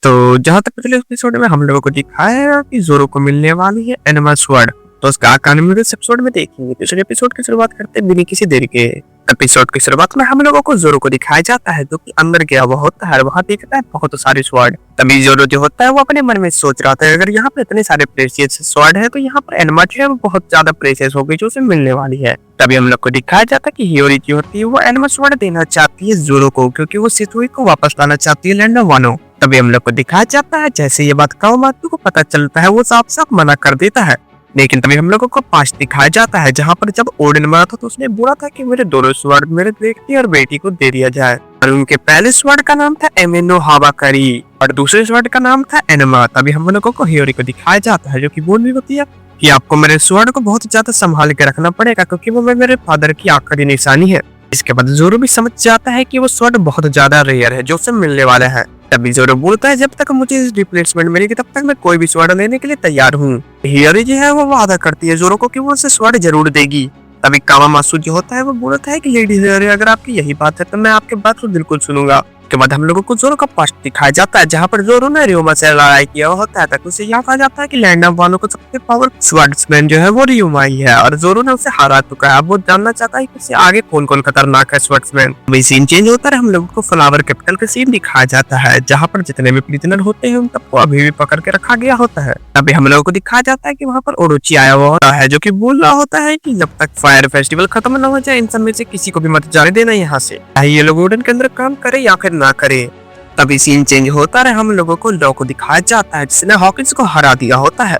तो जहाँ तक पिछले एपिसोड में हम लोगों को दिखाया कि ज़ोरो को मिलने वाली है एनिमा स्वॉर्ड, तो उसका कहानी इस एपिसोड में देखेंगे। पिछले एपिसोड की शुरुआत करते बिना किसी देरी के। एपिसोड की शुरुआत में हम लोगों को ज़ोरो को दिखाया जाता है जो कि अंदर गया हुआ होता है, वहाँ देखता है बहुत सारे स्वॉर्ड। तभी ज़ोरो जो होता है वो अपने मन में सोच रहा था अगर यहाँ पे इतने सारे प्रेशियस स्वॉर्ड है तो यहाँ पर एनिमा जो है वो बहुत ज्यादा प्रेशियस होगी जो उसे मिलने वाली है। तभी हम लोग को दिखाया जाता है कि हियोरी जो होती है वो एनिमा स्वॉर्ड देना चाहती है ज़ोरो को, क्योंकि वो सितुई को वापस लाना चाहती है लैंड ऑफ वानो। तभी हम लोग को दिखाया जाता है जैसे ये बात कावामातु को पता चलता है वो साफ साफ मना कर देता है। लेकिन तभी हम लोगों को पास दिखाया जाता है जहाँ पर जब ओडिन मरा था तो उसने बोला था कि मेरे दोनों स्वॉर्ड मेरे बेटी और बेटी को दे दिया जाए, और उनके पहले स्वॉर्ड का नाम था एमेनो हावाकारी और दूसरे स्वॉर्ड का नाम था एनिमा। तभी हम लोगों को हियोरी को दिखाया जाता है जो कि बोल भी होती है कि आपको मेरे स्वॉर्ड को बहुत ज्यादा संभाल के रखना पड़ेगा क्योंकि वो मेरे फादर की आखिरी निशानी है। इसके बाद ज़ोरो भी समझ जाता है कि वो स्वॉर्ड बहुत ज्यादा रेयर है जो उसे मिलने वाला है। तभी ज़ोरो बोलता है जब तक मुझे इस रिप्लेसमेंट मिलेगी तब तक मैं कोई भी स्वॉर्ड लेने के लिए तैयार हूँ। हियोरी जो है वो वादा करती है ज़ोरो को कि वो उसे स्वॉर्ड जरूर देगी। तभी कावामातु जो होता है वो बोलता है कि लेडी हियोरी अगर आपकी यही बात है तो मैं आपके बात को बिल्कुल सुनूंगा। उसके बाद हम लोगों को ज़ोरो का पास्ट दिखाया जाता है जहाँ पर ज़ोरो ने रियोमा से लड़ाई किया होता है तक उसे याद आ जाता है कि लैंड ऑफ वानो को सबसे पावर स्वॉर्ड्समैन जो है वो रियोमा ही है और ज़ोरो ने उसे हरा चुका है। अब वो जानना चाहता है कि उससे आगे कौन कौन खतरनाक है स्वॉर्ड्समैन। अभी सीन चेंज होता है, हम लोगों को फ्लावर कैपिटल का सीन दिखाया जाता है जहाँ पर जितने भी प्रिजनर होते हैं उन सबको अभी भी पकड़ के रखा गया होता है। तभी हम लोगों को दिखाया जाता है कि वहाँ पर ओरोची आया हुआ होता है जो कि बोल रहा होता है कि जब तक फायर फेस्टिवल खत्म न हो जाए इन सब में से किसी को भी मत जाने देना यहाँ से, चाहे ये लोग ओडन के अंदर काम करे या फिर ना करे। तभी सीन चेंज होता है, हम लोगों को लॉ को दिखाया जाता है जिसने हॉकिंस को हरा दिया होता है।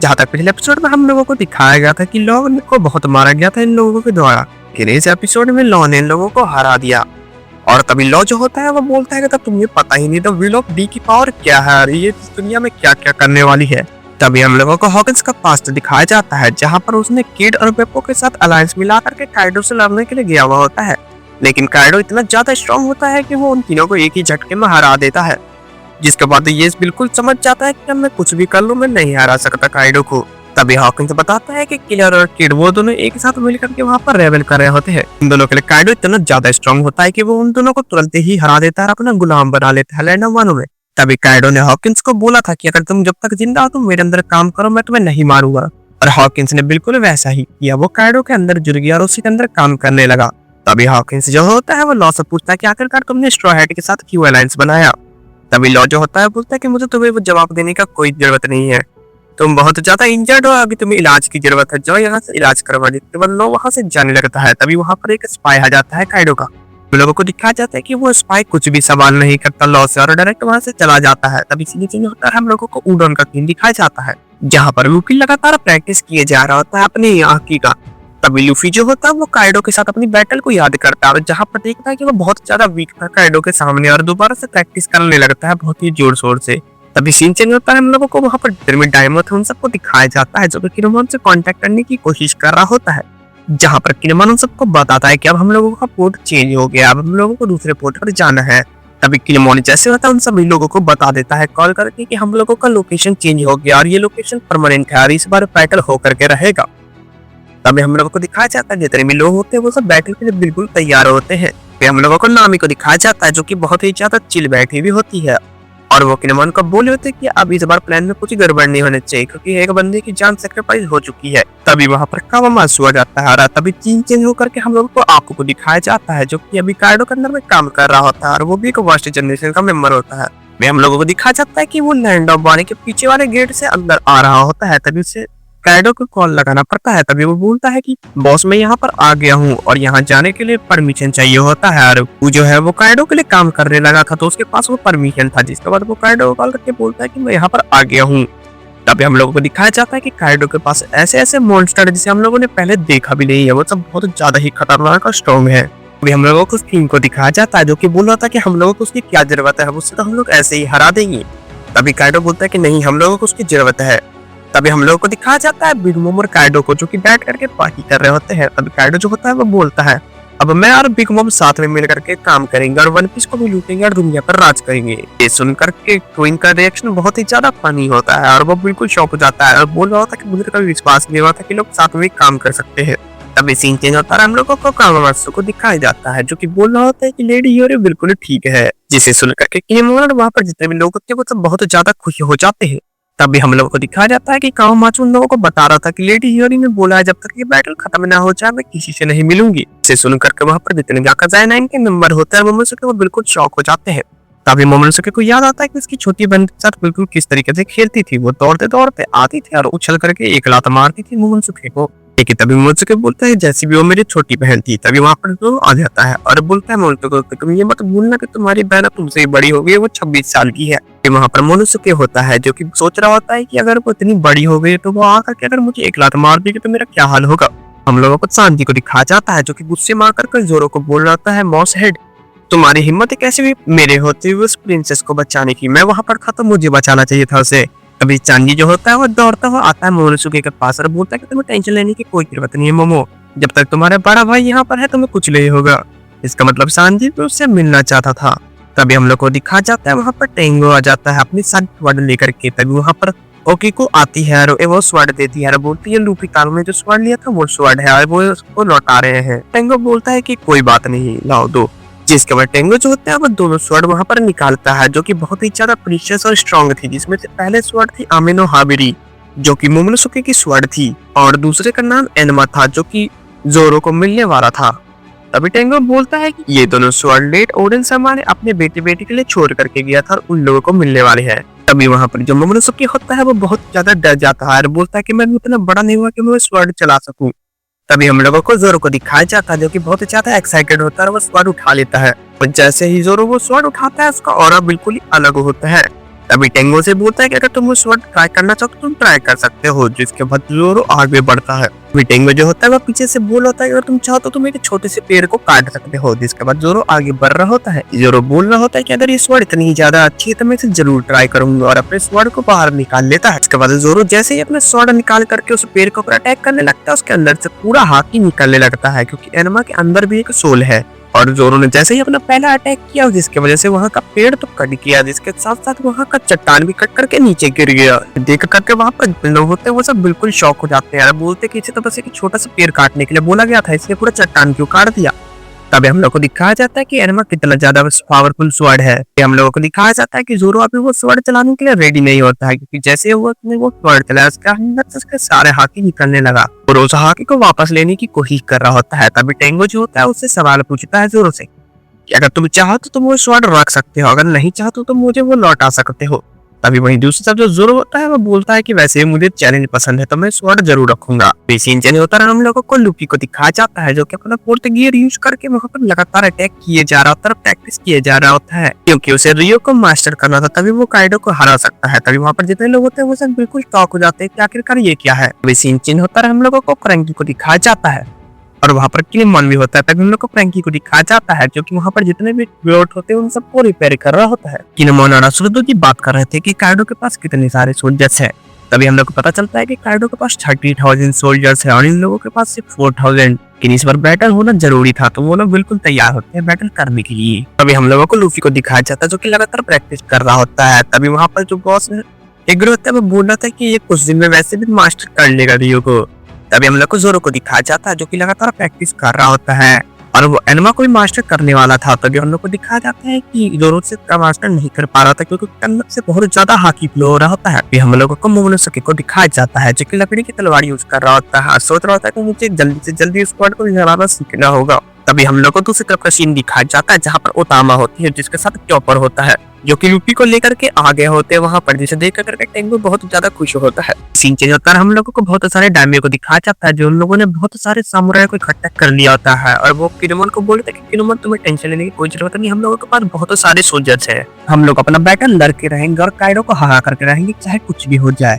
जहाँ तक पिछले एपिसोड में हम लोगों को दिखाया गया था कि लॉ को बहुत मारा गया था इन लोगों के द्वारा, लेकिन इस एपिसोड में लॉ ने इन लोगों को हरा दिया। और तभी लॉ जो होता है वो बोलता है कि तब तुम्हें पता ही नहीं था विल ऑफ डी की पावर क्या है और ये दुनिया में क्या क्या करने वाली है। तभी हम लोगों को हॉकिंस का पास्ट दिखाया जाता है जहाँ पर उसने किड और बेप्पो के साथ अलायंस मिला करके काइडो से लड़ने के लिए गया हुआ होता है, लेकिन काइडो इतना ज्यादा स्ट्रॉन्ग होता है कि वो उन तीनों को एक ही झटके में हरा देता है। जिसके बाद ये बिल्कुल समझ जाता है कि अब मैं कुछ भी कर लूं मैं नहीं हरा सकता काइडो को। तभी हॉकिंस बताता है कि किलर और किड वो दोनों एक साथ मिलकर के वहाँ पर रेबल कर रहे होते हैं। इन दोनों के लिए काइडो इतना ज्यादा स्ट्रॉन्ग होता है कि वो उन दोनों को तुरंत ही हरा देता है और अपना गुलाम बना लेता है लैंड ऑफ वानो में। तभी काइडो ने हॉकिंस को बोला था कि अगर तुम जब तक जिंदा हो तुम मेरे अंदर काम करो मैं तुम्हें नहीं मारूंगा, और हॉकिंस ने बिल्कुल वैसा ही किया। वो काइडो के अंदर जुड़ गया और उसी के अंदर काम करने लगा। तभी हॉकिंस जो होता है वो लॉ से पूछता है कि आखिरकार तुमने स्ट्रॉ हैट के साथ क्यों अलायंस बनाया। तभी लॉ जो होता है बोलता है कि मुझे तुम्हें वो जवाब देने का कोई जरूरत नहीं है, तुम बहुत ज्यादा इंजर्ड हो, अभी तुम्हें इलाज की जरूरत है, जाओ यहाँ से इलाज करवा ली। तो लॉ वहाँ से जाने लगता है। तभी वहाँ पर एक स्पाई आ जाता है काइडो का। लोगों को दिखाया जाता है कि वो स्पाई कुछ भी सवाल नहीं करता लॉ से और डायरेक्ट वहाँ से चला जाता है। तभी सीन चेंज होता है, हम लोगों को उडोन का सीन दिखाया जाता है जहाँ पर लूफी लगातार प्रैक्टिस किए जा रहा होता है अपनी आंखी का। तभी लूफी जो होता है वो काइडो के साथ अपनी बैटल को याद करता है और जहाँ पर देखता है कि वो बहुत ज्यादा वीक था काइडो के सामने और दोबारा से प्रैक्टिस करने लगता है बहुत ही जोर शोर से। तभी सीन चेंज होता है, हम लोगों को वहाँ पर जितने डायमंड थे उन सबको दिखाया जाता है जो कि किनेमॉन से कांटेक्ट करने की कोशिश कर रहा होता है, जहाँ पर किनेमॉन उन सबको बताता है कि अब हम लोगों का पोर्ट चेंज हो गया, अब हम लोगों को दूसरे पोर्ट पर जाना है। तभी किनेमॉन जैसे होता है उन सभी लोगों को बता देता है कॉल करके कि हम लोगों का लोकेशन चेंज हो गया और ये लोकेशन परमानेंट है और इस बार बैटल होकर के रहेगा। तभी हम लोगों को दिखाया जाता है जितने भी लोग होते हैं वो सब बैटल के लिए बिल्कुल तैयार होते हैं। फिर हम लोगों को नामी को दिखाया जाता है जो कि बहुत ही ज्यादा चिल बैठी हुई होती है और वो किनेमॉन को बोले होते हैं कि अब इस बार प्लान में कुछ गड़बड़ नहीं होने चाहिए क्योंकि एक बंदे की जान सेक्रीफाइस हो चुकी है। तभी वहाँ पर कावामातु आ जाता है और तभी सीन चेंज होकर के हम लोगों को आकू को दिखाया जाता है जो कि अभी काइडो के अंदर में काम कर रहा होता है और वो भी एक फर्स्ट जनरेशन का मेंबर होता है। वे हम लोगों को दिखाया जाता है कि वो लैंड ऑफ वानो के पीछे वाले गेट से अंदर आ रहा होता है। तभी उसे काइडो को कॉल लगाना पड़ता है। तभी वो बोलता है कि बॉस मैं यहाँ पर आ गया हूँ और यहाँ जाने के लिए परमिशन चाहिए होता है और वो जो है वो काइडो के लिए काम करने लगा था तो उसके पास वो परमिशन था। जिसके बाद वो काइडो को कॉल करके बोलता है कि मैं यहाँ पर आ गया हूँ। तभी हम लोगों को दिखाया जाता है कि काइडो के पास ऐसे ऐसे मॉन्स्टर जिसे हम लोगों ने पहले देखा भी नहीं है, वो सब बहुत ज्यादा ही खतरनाक और स्ट्रॉन्ग है। अभी हम लोगों को थीम को दिखाया जाता है जो कि बोल रहा था कि हम लोगों को उसकी क्या जरूरत है, उससे तो हम लोग ऐसे ही हरा देंगे। तभी काइडो बोलता है कि नहीं हम लोगों को उसकी जरूरत है। तभी हम लोगों को दिखाया जाता है बिग मॉम और काइडो को जो कि बैठ करके पार्टी कर रहे होते हैं। तभी काइडो जो होता है वो बोलता है अब मैं और बिग मॉम साथ में मिल करके काम करेंगे और वन पीस को भी लूटेंगे और दुनिया पर राज करेंगे। ये सुनकर के क्वीन का रिएक्शन बहुत ही ज्यादा फनी होता है और वो बिल्कुल शॉक हो जाता है और बोल रहा होता है कि मुझे कभी विश्वास नहीं हुआ था कि लोग साथ में काम कर सकते हैं। तभी सीन चेंज होता है, हम लोगों को कामामात्सु को दिखाया जाता है जो कि बोल रहा होता है कि लेडी यूरी बिल्कुल ठीक है, जिसे सुनकर के किनेमोना वहां पर जितने भी लोग होते हैं वो सब बहुत ज्यादा खुश हो जाते हैं। तभी हम लोगों को दिखाया जाता है कि कामामात्सु उन लोगों को बता रहा था कि लेडी यूरी ने बोला है जब तक ये बैटल खत्म ना हो जाए मैं किसी से नहीं मिलूंगी। इसे सुनकर के वहां पर जितने याकाजा 9 के मेंबर होते हैं मोमोनोसुके वो बिल्कुल शॉक हो जाते हैं। तभी मोमोनोसुके को याद आता है कि उसकी छोटी बहन के साथ बिल्कुल किस तरीके से खेलती थी, वो दौड़ते दौड़ते आती थी और उछल करके एक लात मारती थी मोमोनोसुके को। लेकिन तभी मोमोनोसुके बोलता है जैसी भी वो मेरी छोटी बहन थी। तभी वहां पर जो आ जाता है और बोलता है मोमोनोसुके को तुम ये मत भूलना कि तुम्हारी बहन तुमसे बड़ी हो गई, वो 26 साल की है। वहां पर मोमोनोसुके होता है जो कि सोच रहा होता है कि अगर वो इतनी बड़ी हो गई तो वो आकर के अगर मुझे एक लात मार देगी तो मेरा क्या हाल होगा। हम लोगों को सांजी को दिखाया जाता है जो कि गुस्से में आकर जोरो को बोल रहा है मॉस हेड तुम्हारी हिम्मत कैसे भी मेरे होते हुए उस प्रिंसेस को बचाने की, मैं वहां पर खत्म, मुझे बचाना चाहिए था उसे। अभी चांदी जो होता है वो दौड़ता हुआ आता है मोमोनोसुके के पास और बोलता है कि तुम्हें टेंशन लेने की कोई जरूरत नहीं है मोमो, जब तक तुम्हारा बड़ा भाई यहाँ पर है तुम्हें कुछ नहीं होगा। इसका मतलब सांजी भी उससे मिलना चाहता था। तभी हम लोग को दिखा जाता है वहां पर टेंगो आ जाता है अपनी सारी स्वर्ण लेकर के। तभी वहां पर ओकी को आती है और वो स्वर्ण देती है और बोलती है लूफी काल में जो स्वर्ण लिया था वो स्वर्ण है और वो उसको लौटा रहे हैं। टेंगो बोलता है कि कोई बात नहीं लाओ दो, जिसके बाद टेंगो जो होता है वो दोनों स्वर्ण वहां पर निकालता है जो कि बहुत ही ज्यादा प्रीशियस और स्ट्रॉन्ग थी, जिसमें से पहले स्वर्ण थी आमिनो हाबिरी जो कि मोमोनोसुके की स्वर्ण थी और दूसरे का नाम एनमा था जो कि जोरो को मिलने वाला था। तभी टेंगो बोलता है कि ये दोनों स्वर्ण लेट ओडेन शर्मा ने अपने बेटे के लिए छोड़ करके गया था और उन लोगों को मिलने वाले हैं। तभी वहां पर जो मोमोनोसुके होता है वो बहुत ज्यादा डर जाता है और बोलता है कि मैं उतना बड़ा नहीं हुआ कि मैं स्वर्ण चला सकूं। तभी हम लोगों को जोरो को दिखाया जाता है जो कि बहुत ज्यादा एक्साइटेड होता है और वो स्वर्ण उठा लेता है और जैसे ही जोरो वो स्वर्ण उठाता है उसका ऑरा बिल्कुल ही अलग होता है। तभी टेंगो से बोलता है कि अगर तुम वो स्वर्ण ट्राई करना चाहो तो तुम ट्राई कर सकते हो, जिसके बाद जोरो आगे बढ़ता है। तभी टेंगो जो होता है वो पीछे से बोल होता है अगर तुम चाहो तो तुम एक छोटे से पेड़ को काट सकते हो, जिसके बाद जोरो आगे बढ़ रहा होता है। जोरो बोल रहा होता है कि अगर ये स्वर्ण इतनी ज्यादा अच्छी है तो मैं इसे जरूर ट्राई करूंगा और अपने स्वर्ण को बाहर निकाल लेता है। इसके बाद जोरो जैसे ही अपने स्वर्ण निकाल करके उस पेड़ के ऊपर अटैक करने लगता है उसके अंदर से पूरा हाकी निकलने लगता है क्योंकि एनमा के अंदर भी एक सोल है। और जोरो ने जैसे ही अपना पहला अटैक किया जिसकी वजह से वहां का पेड़ तो कट गया, जिसके साथ साथ वहां का चट्टान भी कट करके नीचे गिर गया। देख करके वहां पर लोग होते हैं वो सब बिल्कुल शॉक हो जाते हैं, बोलते कि इसे तो बस एक छोटा सा पेड़ काटने के लिए बोला गया था, इसने पूरा चट्टान क्यों काट दिया। तभी हम लोग को दिखाया जाता है कि एनमा कितना ज्यादा पावरफुल स्वॉर्ड है। हम लोगों को दिखाया जाता है कि जोरो अभी वो स्वॉर्ड चलाने के लिए रेडी नहीं होता है क्योंकि जैसे वो स्वॉर्ड चलाया उसके अंदर से उसके सारे हाकी निकलने लगा और उस हाकी को वापस लेने की कोशिश कर रहा होता है। तभी टेंगो जो होता है उससे सवाल पूछता है जोरो से कि अगर तुम चाहो तो तुम वो स्वॉर्ड रख सकते हो, अगर नहीं चाहो तो तुम मुझे वो लौटा सकते हो। तभी वहीं दूसरी तरफ जो जोरो होता है वो बोलता है कि वैसे मुझे चैलेंज पसंद है तो मैं स्वॉर्ड जरूर रखूंगा। सीन चेंज होता है, हम लोगों को लूफी को दिखाया जाता है जो कि अपना फोर्थ गियर यूज करके वहां पर लगातार अटैक किए जा रहा होता है, प्रैक्टिस किए जा रहा होता है क्योंकि उसे रियो को मास्टर करना था तभी वो काइडो को हरा सकता है। तभी वहां पर जितने लोग होते हैं वो सब बिल्कुल शॉक हो जाते हैं कि आखिरकार ये क्या है। सीन चेंज होता है, हम लोगों को फ्रैंकी को दिखाया जाता है और वहां पर किनेमोन भी होता है। तभी हम लोग को फ्रैंकी को दिखाया जाता है जो कि वहां पर जितने भी ग्लोट होते हैं उन सबको रिपेयर कर रहा होता है। किनेमोन और असुरुदो की बात कर रहे थे कि काइडो के पास कितने सारे सोल्जर्स हैं। तभी हम लोग को पता चलता है कि काइडो के पास 30,000 सोल्जर्स है और इन लोगों के पास सिर्फ 4,000, लेकिन इस बार बैटल होना जरूरी था तो वो लोग बिल्कुल तैयार होते हैं बैटल करने के लिए। तभी हम लोगों को लूफी को दिखाया जाता है जो कि लगातार प्रैक्टिस कर रहा होता है। तभी वहां पर जो बॉस एग्रो होता है वो बोल रहा था कि ये कुछ दिन में वैसे भी मास्टर कर लेगा रियो को। तभी हम लोग को जोरो को दिखाया जाता है जो कि लगातार प्रैक्टिस कर रहा होता है और वो एनमा को भी मास्टर करने वाला था। तभी हम लोग को दिखाया जाता है कि जोरो से मास्टर नहीं कर पा रहा था क्योंकि अंदर से बहुत ज्यादा हाकी फ्लो हो रहा होता है। फिर हम लोगों को मोमोनोसुके को दिखाया जाता है जो कि लकड़ी की तलवार यूज कर रहा होता है, सोच रहा होता है कि मुझे जल्दी से जल्दी स्क्वाड को चलाना सीखना होगा। तभी हम लोग को दूसरी तरफ का सीन दिखाया जाता है जहाँ पर ओतामा होती है जिसके साथ चॉपर होता है जो कि लूफी को लेकर के आगे होते हैं वहां पर, जिसे देख करके टेंगो बहुत ज्यादा खुश होता है। सीन चेंज होता है, हम लोगों को बहुत सारे डायमे को दिखाया जाता है जो उन लोगों ने बहुत सारे सामुराई को इकट्ठा कर लिया होता है और वो किनेमोन को बोलते हैं कि किनेमोन तुम्हें टेंशन लेने की कोई जरूरत नहीं, हम लोगों के पास बहुत सारे सोल्जर्स है, हम लोग अपना बैटल लड़के रहेंगे और काइडो को हरा करके रहेंगे चाहे कुछ भी हो जाए।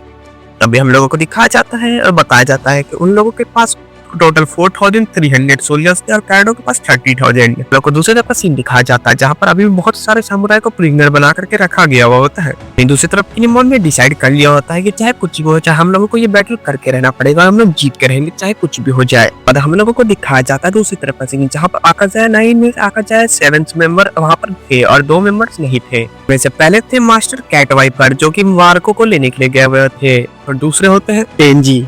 तभी हम लोगों को दिखाया जाता है और बताया जाता है कि उन लोगों के पास टोटल 4,300 सोल्जर्स थे और काइडो के पास 30,000। लोगों को दूसरी तरफ का सीन दिखाया जाता है जहाँ पर अभी बहुत सारे सामुराई को प्रिजनर बना करके रखा गया हुआ होता है। दूसरी तरफ किनेमोन ने डिसाइड कर लिया होता है कि चाहे कुछ भी हो चाहे हम लोगों को ये बैटल करके रहना पड़ेगा, हम लोग जीत के रहेंगे चाहे कुछ भी हो जाए। पर हम लोगों को दिखाया जाता है दूसरी तरफ का सीन जहाँ पर आकाजाया 9 में आकाजाया 7th मेंबर वहाँ पर थे और 2 मेंबर्स नहीं थे। वैसे पहले थे मास्टर कैट वाइपर जो कि मार्को को लेने के लिए गए हुए थे और दूसरे होते हैं टेंजी।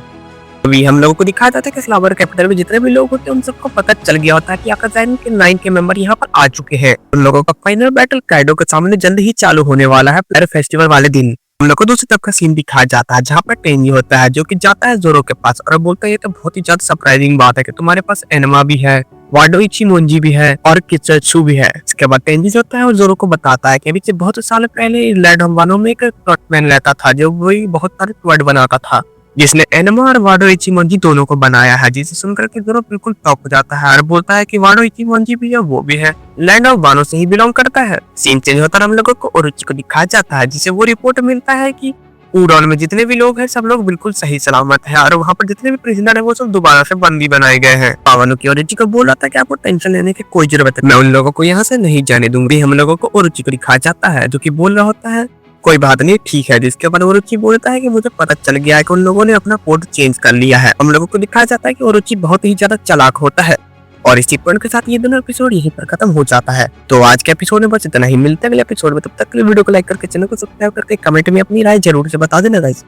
अभी हम लोगों को दिखाया जाता है कि फ्लावर कैपिटल में जितने भी लोग होते हैं उन सबको पता चल गया होता है कि आकाज़ाइन के 9 के मेंबर यहाँ पर आ चुके हैं। उन लोगों का फाइनल बैटल काइडो के सामने जल्द ही चालू होने वाला है प्लेयर फेस्टिवल वाले दिन। हम लोग को दूसरी तरफ का सीन दिखाया जाता है जहाँ पर टेंजी होता है जो कि जाता है जोरो के पास और बोलता है ये तो बहुत ही ज्यादा सरप्राइजिंग बात है कि तुम्हारे पास एनमा भी है, वाडो इचिमोंजी भी है और किचुत्सु भी है। इसके बाद टेंजी जो होता है वो जोरो को बताता है कि अभी से बहुत साल पहले लैंड ऑफ वानो में एक ट्रॉटमैन रहता था जो वही बहुत सारे ट्वर्ड बनाता था जिसने एनमा और वाडो इचिमोंजी दोनों को बनाया है, जिसे सुनकर के जोरो बिल्कुल टॉप हो जाता है और बोलता है कि वाडो इचिमोंजी भी है वो भी है, लैंड ऑफ वानो से ही बिलोंग करता है। सीन चेंज होता है, हम लोगों को ओरोची को दिखाया जाता है जिसे वो रिपोर्ट मिलता है कि उड़ान में जितने भी लोग हैं सब लोग बिल्कुल सही सलामत है और वहाँ पर जितने भी प्रिजनर है वो सब दोबारा से बंदी बनाए गए हैं। पावानो की ओरोची को बोल रहा था कि आपको टेंशन लेने की कोई जरूरत है, मैं उन लोगों को यहाँ से नहीं जाने दूंगी। हम लोगों को ओरोची को दिखाया जाता है जो कि बोल रहा होता है कोई बात नहीं ठीक है, जिसके बाद ओरोची बोलता है कि मुझे पता चल गया है कि उन लोगों ने अपना कोड चेंज कर लिया है। हम लोगों को दिखाया जाता है कि ओरोची बहुत ही ज्यादा चालाक होता है और इसी पॉइंट के साथ ये दोनों एपिसोड यहीं पर खत्म हो जाता है। तो आज के एपिसोड में बस इतना ही, मिलते हैं अगले एपिसोड में। तब तक के लिए वीडियो को लाइक करके चैनल को सब्सक्राइब करके कमेंट में अपनी राय जरूर से बता देना गाइस।